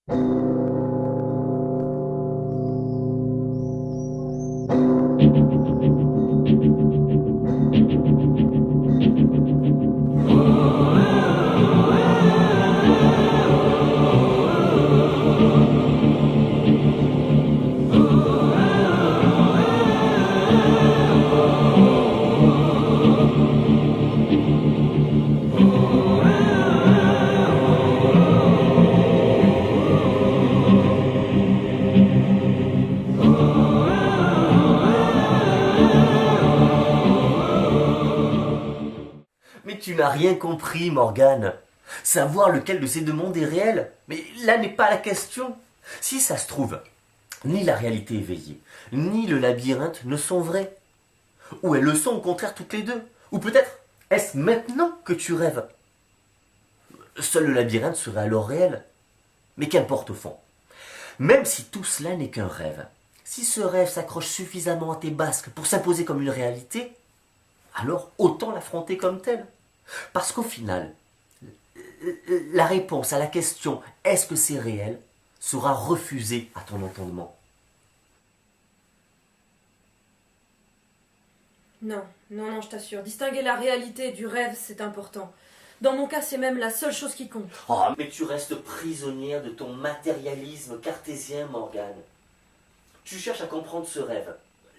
Mais tu n'as rien compris, Morgane. Savoir lequel de ces deux mondes est réel, mais là n'est pas la question. Si ça se trouve, ni la réalité éveillée, ni le labyrinthe ne sont vrais. Ou elles le sont au contraire toutes les deux. Ou peut-être est-ce maintenant que tu rêves? Seul le labyrinthe serait alors réel. Mais qu'importe au fond. Même si tout cela n'est qu'un rêve, si ce rêve s'accroche suffisamment à tes basques pour s'imposer comme une réalité, alors autant l'affronter comme tel. Parce qu'au final, la réponse à la question « est-ce que c'est réel ?» sera refusée à ton entendement. Non, non, je t'assure. Distinguer la réalité du rêve, c'est important. Dans mon cas, c'est même la seule chose qui compte. Oh, mais tu restes prisonnière de ton matérialisme cartésien, Morgane. Tu cherches à comprendre ce rêve.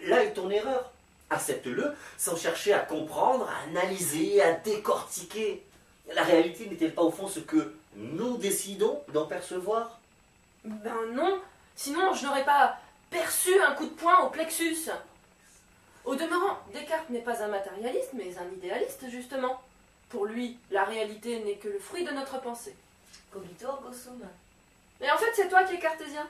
Là est ton erreur. Accepte-le sans chercher à comprendre, à analyser, à décortiquer. La réalité n'est-elle pas au fond ce que nous décidons d'en percevoir? Ben non, sinon je n'aurais pas perçu un coup de poing au plexus. Au demeurant, Descartes n'est pas un matérialiste, mais un idéaliste, justement. Pour lui, la réalité n'est que le fruit de notre pensée. Cogito ergo sum. Mais en fait, c'est toi qui es cartésien.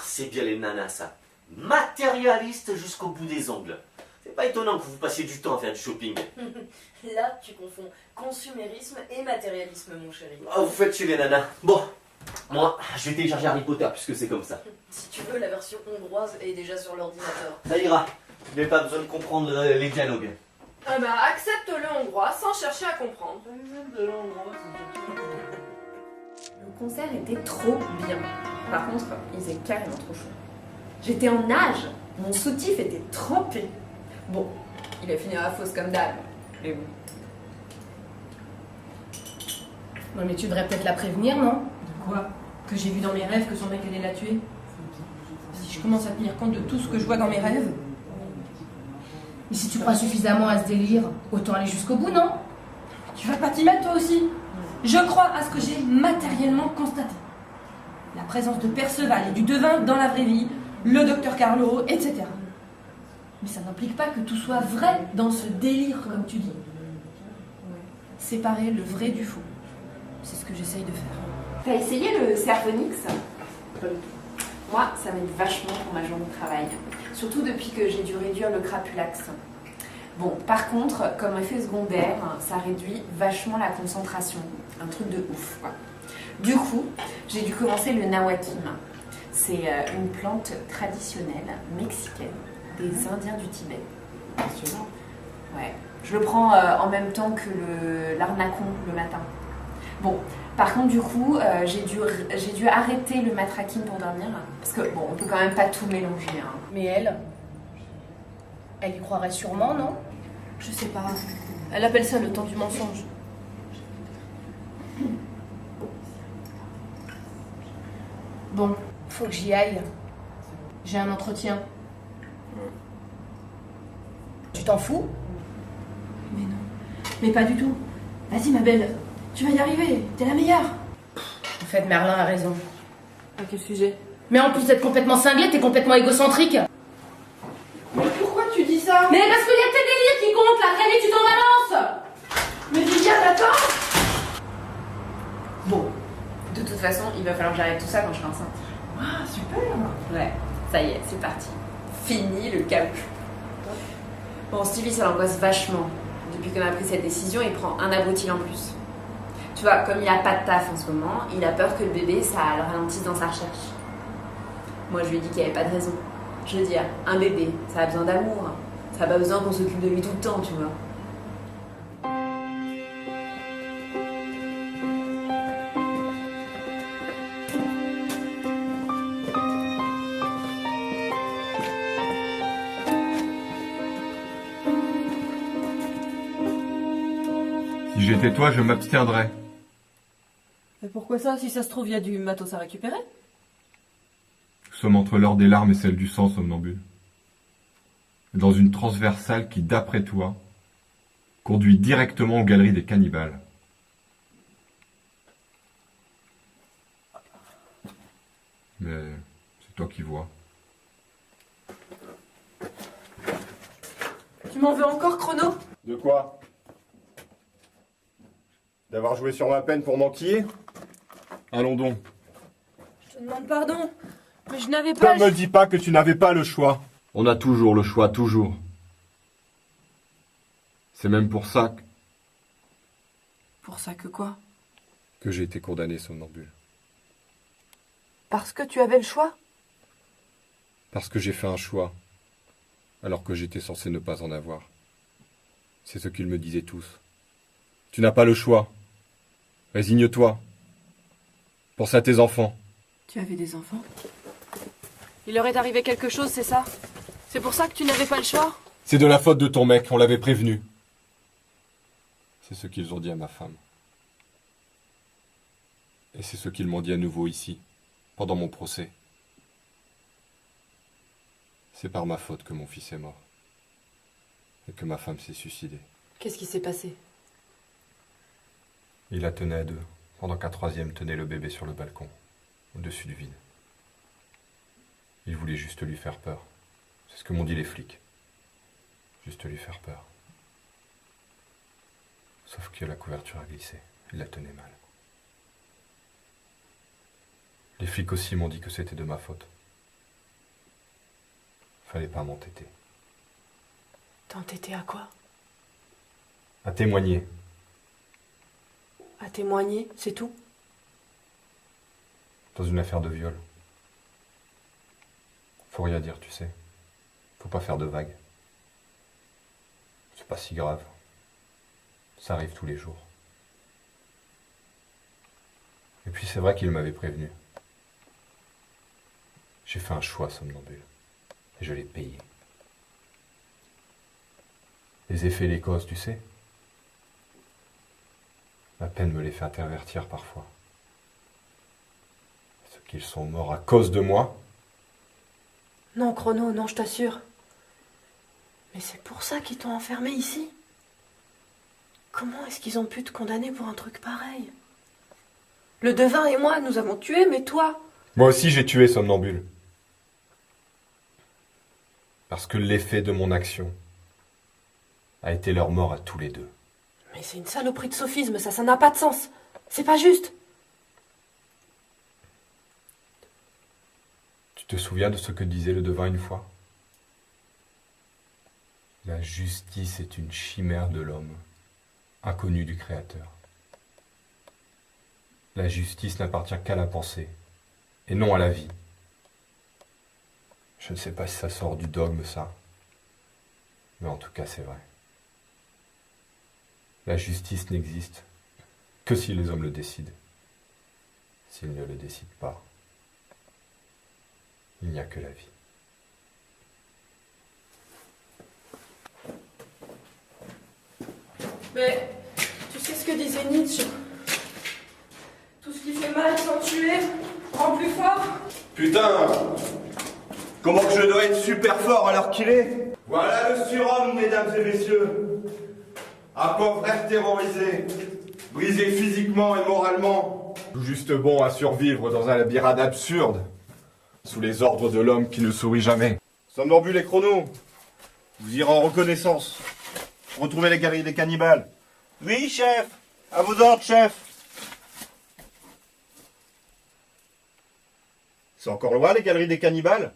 C'est bien les nanas, ça. Matérialiste jusqu'au bout des ongles. C'est pas étonnant que vous passiez du temps à faire du shopping. Là, tu confonds consumérisme et matérialisme, mon chéri. Oh, vous faites chez les nanas. Bon, moi, je vais télécharger Harry Potter puisque c'est comme ça. Si tu veux, la version hongroise est déjà sur l'ordinateur. Ça ira. Je n'ai pas besoin de comprendre les dialogues. Ah bah, accepte le hongrois sans chercher à comprendre. Le concert était trop bien. Par contre, il faisait carrément trop chaud. J'étais en nage. Mon soutif était trempé. Bon, il a fini à la fosse comme d'hab. Mais bon. Non mais tu devrais peut-être la prévenir, non? De quoi? Que j'ai vu dans mes rêves que son mec allait la tuer? Si je commence à tenir compte de tout ce que je vois dans mes rêves... Mais si tu crois suffisamment à ce délire, autant aller jusqu'au bout, non? Tu vas pas t'y mettre toi aussi? Je crois à ce que j'ai matériellement constaté. La présence de Perceval et du devin dans la vraie vie, le docteur Carlo, etc. Mais ça n'implique pas que tout soit vrai dans ce délire, comme tu dis. Séparer le vrai du faux. C'est ce que j'essaye de faire. T'as essayé le Servonix? Moi, ça m'aide vachement pour ma journée de travail. Surtout depuis que j'ai dû réduire le crapulax. Bon, par contre, comme effet secondaire, ça réduit vachement la concentration. Un truc de ouf, quoi. Du coup, j'ai dû commencer le Nawakim. C'est une plante traditionnelle mexicaine des Indiens du Tibet. Passionnant. Ouais. Je le prends en même temps que l'arnacon le matin. Bon, par contre, du coup, j'ai dû arrêter le matraquine pour dormir. Parce que, bon, on peut quand même pas tout mélanger. Hein. Mais elle y croirait sûrement, non? Je sais pas. Elle appelle ça le temps du mensonge. Bon, faut que j'y aille. J'ai un entretien. Tu t'en fous? Mais non. Mais pas du tout. Vas-y, ma belle. Tu vas y arriver. T'es la meilleure. En fait, Merlin a raison. À quel sujet? Mais en plus d'être complètement cinglé, t'es complètement égocentrique. Mais pourquoi tu dis ça? Mais parce qu'il y a tes délires qui comptent, la traînée, tu t'en balances. Mais Viviane, attends. Bon, de toute façon, il va falloir que j'arrête tout ça quand je serai enceinte. Ah, super. Ouais, ça y est, c'est parti. Fini le capuchon. Bon, Stevie, ça l'angoisse vachement. Depuis qu'on a pris cette décision, il prend un abruti en plus. Tu vois, comme il a pas de taf en ce moment, il a peur que le bébé, ça le ralentisse dans sa recherche. Moi, je lui ai dit qu'il n'y avait pas de raison. Je veux dire, un bébé, ça a besoin d'amour. Ça n'a pas besoin qu'on s'occupe de lui tout le temps, tu vois. Si j'étais toi, je m'abstiendrais. Mais pourquoi ça? Si ça se trouve, il y a du matos à récupérer. Nous sommes entre l'heure des larmes et celle du sang, somnambule. Dans une transversale qui, d'après toi, conduit directement aux galeries des cannibales. Mais c'est toi qui vois. Tu m'en veux encore, Chrono? De quoi? D'avoir joué sur ma peine pour m'enquiller? Allons donc. Je te demande pardon, mais je n'avais pas... Ne me dis pas que tu n'avais pas le choix. On a toujours le choix, toujours. C'est même pour ça Pour ça que quoi? que j'ai été condamné, somnambule. Parce que tu avais le choix? Parce que j'ai fait un choix, alors que j'étais censé ne pas en avoir. C'est ce qu'ils me disaient tous. Tu n'as pas le choix. Résigne-toi. Pense à tes enfants. Tu avais des enfants? Il leur est arrivé quelque chose, c'est ça? C'est pour ça que tu n'avais pas le choix? C'est de la faute de ton mec, on l'avait prévenu. C'est ce qu'ils ont dit à ma femme. Et c'est ce qu'ils m'ont dit à nouveau ici, pendant mon procès. C'est par ma faute que mon fils est mort. Et que ma femme s'est suicidée. Qu'est-ce qui s'est passé? Il la tenait à deux, pendant qu'un troisième tenait le bébé sur le balcon, au-dessus du vide. Il voulait juste lui faire peur. C'est ce que m'ont dit les flics. Juste lui faire peur. Sauf que la couverture a glissé. Il la tenait mal. Les flics aussi m'ont dit que c'était de ma faute. Fallait pas m'entêter. T'entêter à quoi? À témoigner. À témoigner, c'est tout? Dans une affaire de viol. Faut rien dire, tu sais. Faut pas faire de vagues. C'est pas si grave. Ça arrive tous les jours. Et puis c'est vrai qu'il m'avait prévenu. J'ai fait un choix, somnambule. Et je l'ai payé. Les effets et les causes, tu sais. Ma peine me les fait intervertir parfois. Est-ce qu'ils sont morts à cause de moi? Non, Chrono, non, je t'assure. Mais c'est pour ça qu'ils t'ont enfermé ici? Comment est-ce qu'ils ont pu te condamner pour un truc pareil? Le devin et moi, nous avons tué, mais toi? Moi aussi j'ai tué Somnambule. Parce que l'effet de mon action a été leur mort à tous les deux. Mais c'est une saloperie de sophisme, ça n'a pas de sens. C'est pas juste. Tu te souviens de ce que disait le devin une fois? La justice est une chimère de l'homme, inconnue du Créateur. La justice n'appartient qu'à la pensée, et non à la vie. Je ne sais pas si ça sort du dogme, ça. Mais en tout cas, c'est vrai. La justice n'existe que si les hommes le décident. S'ils ne le décident pas, il n'y a que la vie. Mais tu sais ce que disait Nietzsche? Tout ce qui fait mal sans tuer rend plus fort. Putain! Comment que je dois être super fort à l'heure qu'il est? Voilà le surhomme, mesdames et messieurs. Un pauvre frère terrorisé, brisé physiquement et moralement. Tout juste bon à survivre dans un labyrinthe absurde, sous les ordres de l'homme qui ne sourit jamais. Somnambule et Chrono, vous irez en reconnaissance. Retrouvez les galeries des cannibales. Oui, chef. À vos ordres, chef. C'est encore loin, les galeries des cannibales?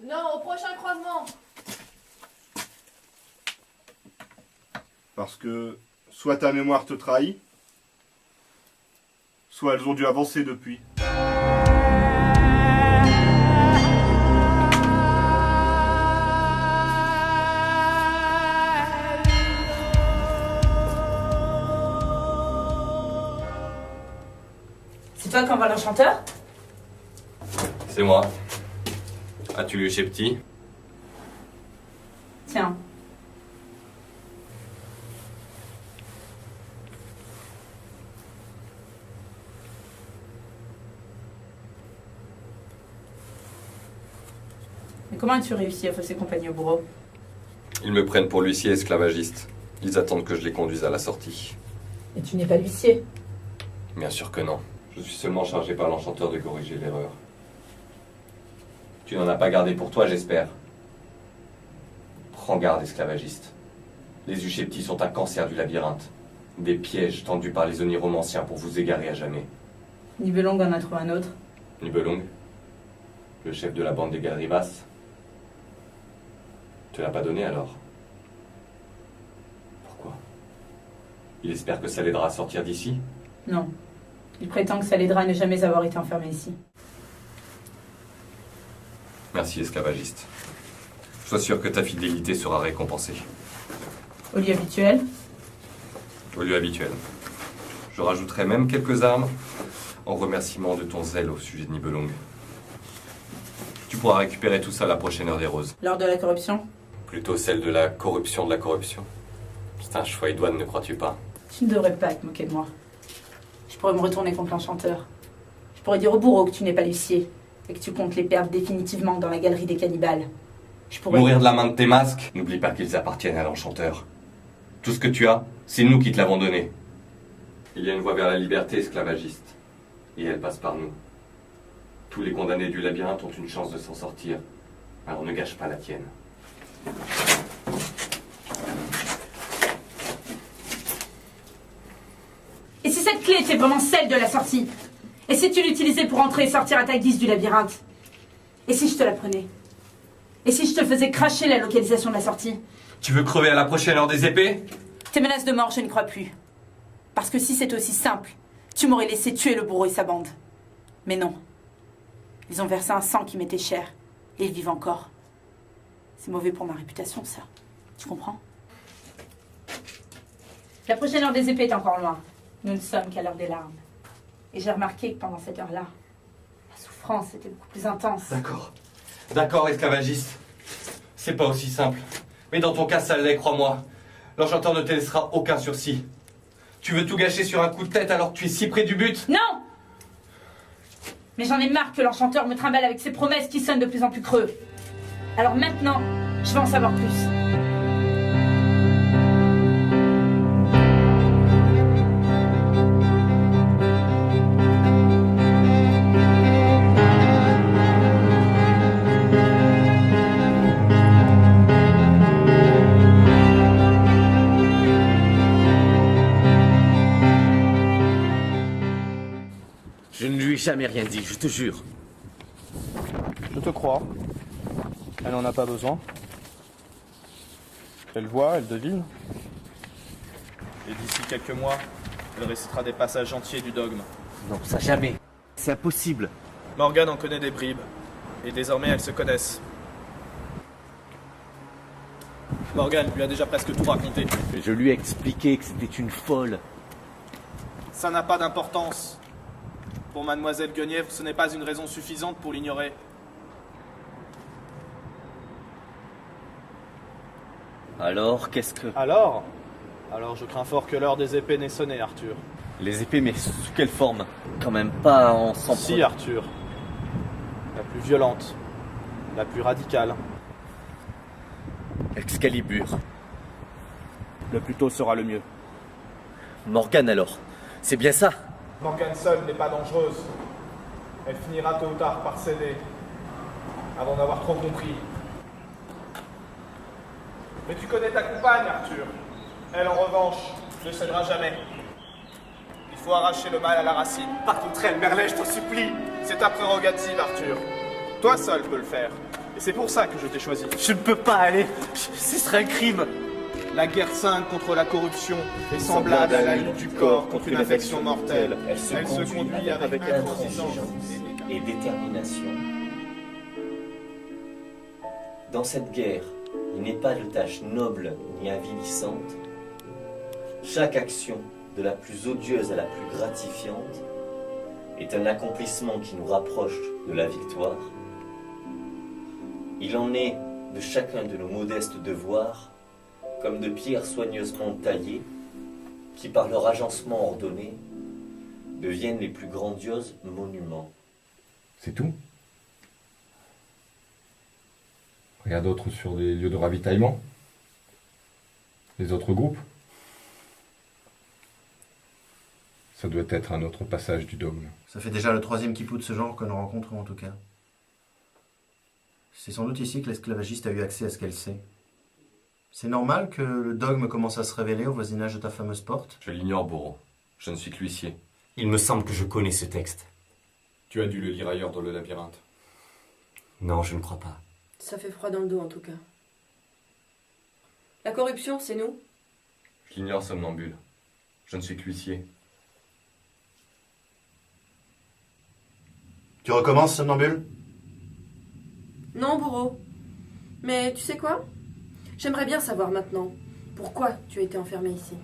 Non, au prochain croisement. Parce que soit ta mémoire te trahit, soit elles ont dû avancer depuis. C'est toi qui envoie l'enchanteur? C'est moi. As-tu lu chez Petit? Tiens. Mais comment as-tu réussi à fausser compagnie au bourreau? Ils me prennent pour l'huissier esclavagiste. Ils attendent que je les conduise à la sortie. Et tu n'es pas l'huissier. Bien sûr que non. Je suis seulement chargé par l'enchanteur de corriger l'erreur. Tu n'en as pas gardé pour toi, j'espère. Prends garde, esclavagiste. Les Ucheptis sont un cancer du labyrinthe. Des pièges tendus par les oniromanciens pour vous égarer à jamais. Nibelung en a trouvé un autre. Nibelung, le chef de la bande des Galeries Basses. Tu l'as pas donné alors? Pourquoi? Il espère que ça l'aidera à sortir d'ici? Non. Il prétend que ça l'aidera à ne jamais avoir été enfermé ici. Merci, esclavagiste. Sois sûr que ta fidélité sera récompensée. Au lieu habituel. Au lieu habituel. Je rajouterai même quelques armes en remerciement de ton zèle au sujet de Nibelung. Tu pourras récupérer tout ça à la prochaine heure des roses. L'heure de la corruption. Plutôt celle de la corruption de la corruption. C'est un choix idoine, ne crois-tu pas? Tu ne devrais pas te moquer de moi. Je pourrais me retourner contre l'enchanteur. Je pourrais dire au bourreau que tu n'es pas l'huissier et que tu comptes les perdre définitivement dans la galerie des cannibales. Je pourrais... Mourir de la main de tes masques? N'oublie pas qu'ils appartiennent à l'enchanteur. Tout ce que tu as, c'est nous qui te l'avons donné. Il y a une voie vers la liberté, esclavagiste. Et elle passe par nous. Tous les condamnés du labyrinthe ont une chance de s'en sortir. Alors ne gâche pas la tienne. Et si cette clé était vraiment celle de la sortie? Et si tu l'utilisais pour entrer et sortir à ta guise du labyrinthe? Et si je te la prenais? Et si je te faisais cracher la localisation de la sortie? Tu veux crever à la prochaine heure des épées? Tes menaces de mort, je n'y crois plus. Parce que si c'était aussi simple, tu m'aurais laissé tuer le bourreau et sa bande. Mais non. Ils ont versé un sang qui m'était cher. Et ils vivent encore. C'est mauvais pour ma réputation, ça. Tu comprends? La prochaine heure des épées est encore loin. Nous ne sommes qu'à l'heure des larmes. Et j'ai remarqué que pendant cette heure-là, la souffrance était beaucoup plus intense. D'accord. D'accord, esclavagiste. C'est pas aussi simple. Mais dans ton cas, ça l'est, crois-moi. L'enchanteur ne te laissera aucun sursis. Tu veux tout gâcher sur un coup de tête alors que tu es si près du but? Non! Mais j'en ai marre que l'enchanteur me trimballe avec ses promesses qui sonnent de plus en plus creux. Alors maintenant, je veux en savoir plus. Je ne lui ai jamais rien dit, je te jure. Je te crois. Elle n'en a pas besoin. Elle voit, elle devine. Et d'ici quelques mois, elle récitera des passages entiers du dogme. Non, ça jamais. C'est impossible. Morgane en connaît des bribes. Et désormais, elles se connaissent. Morgane lui a déjà presque tout raconté. Je lui ai expliqué que c'était une folle. Ça n'a pas d'importance. Pour mademoiselle Guenièvre, ce n'est pas une raison suffisante pour l'ignorer. Alors, qu'est-ce que... Alors je crains fort que l'heure des épées n'ait sonné, Arthur. Les épées, mais sous quelle forme? Quand même pas en s'en Si, Arthur. La plus violente. La plus radicale. Excalibur. Le plus tôt sera le mieux. Morgane alors. C'est bien ça? Morgane seule n'est pas dangereuse. Elle finira tôt ou tard par céder. Avant d'avoir trop compris. Mais tu connais ta compagne, Arthur. Elle, en revanche, ne cédera jamais. Il faut arracher le mal à la racine. Par contre elle, Merlet, je t'en supplie. C'est ta prérogative, Arthur. Toi seul peux le faire. Et c'est pour ça que je t'ai choisi. Je ne peux pas aller. Ce serait un crime. La guerre sainte contre la corruption est semblable à la lutte du corps contre une infection mortelle. Elle se conduit avec intransigeance et détermination. Dans cette guerre, il n'est pas de tâche noble ni avilissante. Chaque action, de la plus odieuse à la plus gratifiante, est un accomplissement qui nous rapproche de la victoire. Il en est de chacun de nos modestes devoirs, comme de pierres soigneusement taillées, qui par leur agencement ordonné, deviennent les plus grandioses monuments. C'est tout? Rien d'autre sur des lieux de ravitaillement? Les autres groupes? Ça doit être un autre passage du dogme. Ça fait déjà le 3e quiproux de ce genre que nous rencontrons en tout cas. C'est sans doute ici que l'esclavagiste a eu accès à ce qu'elle sait. C'est normal que le dogme commence à se révéler au voisinage de ta fameuse porte? Je l'ignore, bourreau. Je ne suis que l'huissier. Il me semble que je connais ce texte. Tu as dû le lire ailleurs dans le labyrinthe. Non, je ne crois pas. Ça fait froid dans le dos en tout cas. La corruption, c'est nous? Je l'ignore, somnambule. Je ne suis que l'huissier. Tu recommences, somnambule? Non, bourreau. Mais tu sais quoi? J'aimerais bien savoir maintenant pourquoi tu as été enfermé ici.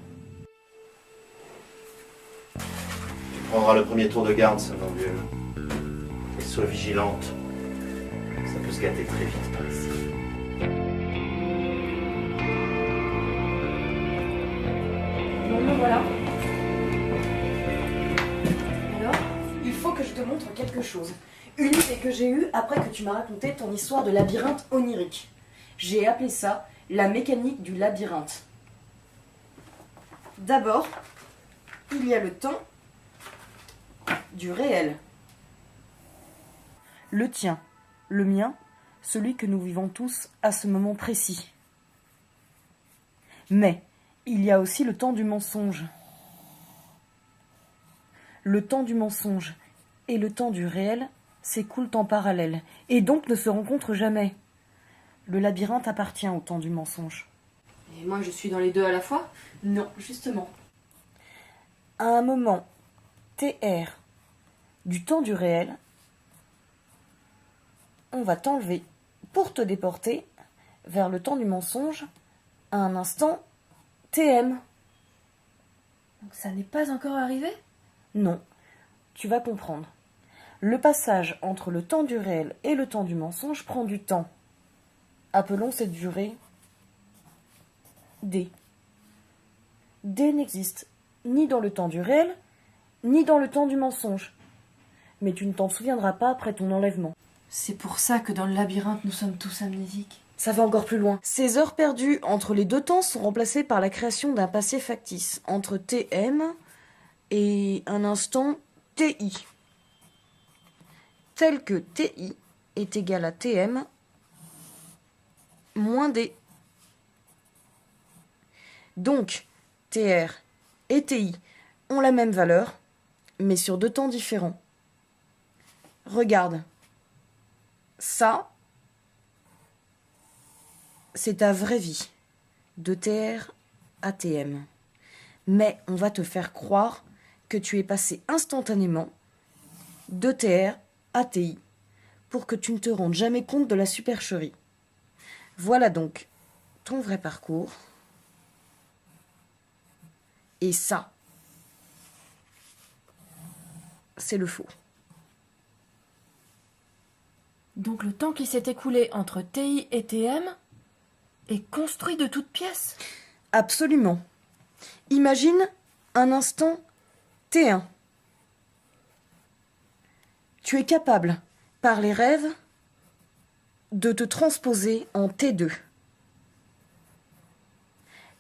Tu prendras le premier tour de garde, somnambule. Et sois vigilante. Ça peut se gâter très vite par ici. Bon, me voilà. Alors, il faut que je te montre quelque chose. Une idée que j'ai eue après que tu m'as raconté ton histoire de labyrinthe onirique. J'ai appelé ça la mécanique du labyrinthe. D'abord, il y a le temps du réel. Le tien, le mien, celui que nous vivons tous à ce moment précis. Mais il y a aussi le temps du mensonge. Le temps du mensonge et le temps du réel s'écoulent en parallèle et donc ne se rencontrent jamais. Le labyrinthe appartient au temps du mensonge. Et moi je suis dans les deux à la fois? Non, justement. À un moment TR du temps du réel, on va t'enlever pour te déporter vers le temps du mensonge à un instant TM. Donc ça n'est pas encore arrivé? Non, tu vas comprendre. Le passage entre le temps du réel et le temps du mensonge prend du temps. Appelons cette durée D. D n'existe ni dans le temps du réel, ni dans le temps du mensonge. Mais tu ne t'en souviendras pas après ton enlèvement. C'est pour ça que dans le labyrinthe, nous sommes tous amnésiques. Ça va encore plus loin. Ces heures perdues entre les deux temps sont remplacées par la création d'un passé factice entre TM et un instant TI. Tel que TI est égal à TM moins D. Donc, TR et TI ont la même valeur, mais sur deux temps différents. Regarde. Ça, c'est ta vraie vie, de TR à TM. Mais on va te faire croire que tu es passé instantanément de TR à TI pour que tu ne te rendes jamais compte de la supercherie. Voilà donc ton vrai parcours. Et ça, c'est le faux. Donc le temps qui s'est écoulé entre TI et TM est construit de toutes pièces? Absolument. Imagine un instant T1. Tu es capable, par les rêves, de te transposer en T2.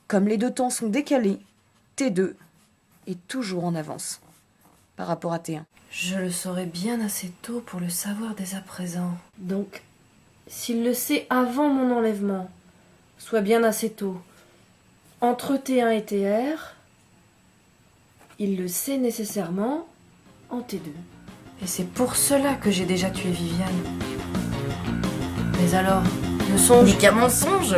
Comme les deux temps sont décalés, T2 est toujours en avance par rapport à T1. Je le saurais bien assez tôt pour le savoir dès à présent. Donc, s'il le sait avant mon enlèvement, soit bien assez tôt, entre T1 et TR, il le sait nécessairement en T2. Et c'est pour cela que j'ai déjà tué Viviane. Mais alors, le songe... Mais qu'un mensonge!